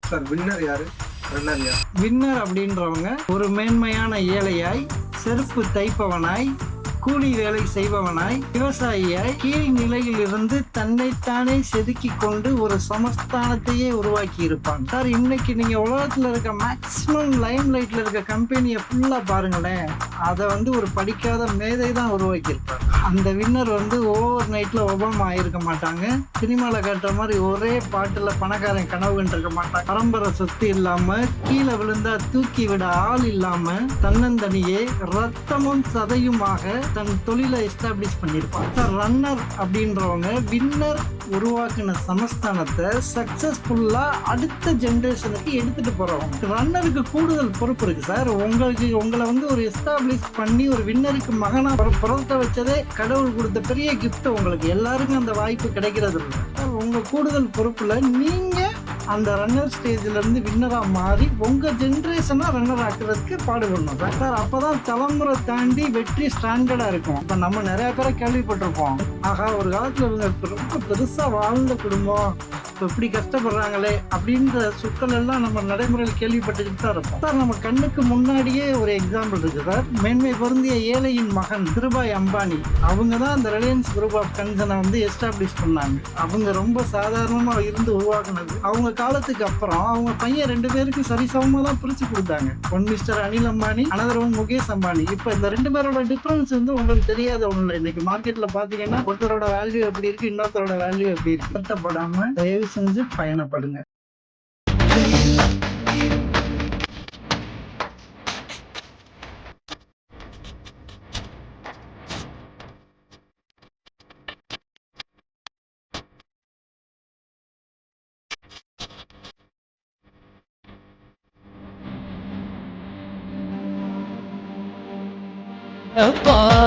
Sir winner யாரு? Runner யார்? Winner அப்படின்றவங்க ஒரு மேன்மையான ஏழையாய், செருப்பு தைப்பவனாய், கூலி வேலை செய்பவனாய், விவசாயியாய், கீழ் நிலையில் இருந்து தன்னைத்தானே செதுக்கி கொண்டு ஒரு சமஸ்தானத்தையே உருவாக்கி இருப்பாங்க. சார், இன்னைக்கு நீங்க உலகத்துல இருக்க மேக்சிமம் லைம் லைட்ல இருக்க கம்பெனியை ஃபுல்லா பாருங்களேன், அதை ஒரு படிக்காத மேதை தான் உருவாக்கி இருப்பாங்க. அந்த வின்னர் ஓவர் நைட்ல ஒபாமா ஆயிருக்க மாட்டாங்க. சினிமால காட்டுற மாதிரி ஒரே பாட்டுல பணக்காரன் கனவு கண்டிருக்க மாட்டாங்க. பரம்பரை சொத்து இல்லாம, கீழே விழுந்தா தூக்கி விட ஆள் இல்லாம, தன்னந்தனியே ரத்தமும் சதையுமாக தன் தொழிலை எஸ்டாப்ளிஷ் பண்ணியிருப்பாங்க. சார், ரன்னர் அப்படின்றவங்க வின்னர் உருவாக்கின சமஸ்தானத்தை சக்சஸ்ஃபுல்லா அடுத்த ஜெனரேஷனுக்கு எடுத்துட்டு போறவங்க. ரன்னருக்கு கூடுதல் பொறுப்பு இருக்கு சார். உங்களை ஒரு எஸ்டாப்ளிஷ் பண்ணி ஒரு வின்னருக்கு மகனா பிறக்க வச்சதே கடவுள் கொடுத்த பெரிய கிஃப்ட். உங்களுக்கு எல்லாருக்கும் அந்த வாய்ப்பு கிடைக்கிறது இல்லை. உங்க கூடுதல் பொறுப்புல நீங்க அந்த ரன்னர் ஸ்டேஜ்ல இருந்து வின்னரா மாறி உங்க ஜென்ரேஷனா ரன்னர் ஆக்குறதுக்கு பாடுபடணும் சார். அப்பதான் தலைமுறை தாண்டி வெற்றி ஸ்டாண்டர்டா இருக்கும். இப்ப நம்ம நிறைய பேரை கேள்விப்பட்டிருப்போம், ஆகா ஒரு காலத்துல இவங்க ரொம்ப பெருசா வாழ்ந்த குடும்பம், இப்ப இப்படி கஷ்டப்படுறாங்களே அப்படின்ற சொற்கள் எல்லாம் நம்ம நடைமுறையில் கேள்விப்பட்டுக்கிட்டு தான் இருப்போம் சார். நம்ம கண்ணுக்கு முன்னாடியே ஒரு எக்ஸாம்பிள் இருக்கு சார். மேன்மை பொருந்திய ஏழையின் மகன் திருபாய் அம்பானி, அவங்க தான் அந்த ரிலையன்ஸ் குரூப் ஆஃப் கன்சர்னை எஸ்டாப்ளிஷ் பண்ணாங்க. அவங்க ரொம்ப சாதாரணமா இருந்து உருவாக்குனது. அவங்க காலத்துக்கு அப்புறம் அவங்க பையன் 2 பேருக்கு சரிசமமா தான் பிரிச்சு கொடுத்தாங்க. One mister Anil Ambani, another one Mukesh Ambani. இப்ப இந்த 2 பேரோட டிஃபரன்ஸ் உங்களுக்கு தெரியாத ஒண்ணு. இன்னைக்கு மார்க்கெட்ல பாத்தீங்கன்னா ஒருத்தரோட வேல்யூ எப்படி இருக்கு, இன்னொருத்தரோட வேல்யூ எப்படி இருக்கு. கஷ்டப்படாம தயவு செஞ்சு பயணப்படுங்க. அப்பா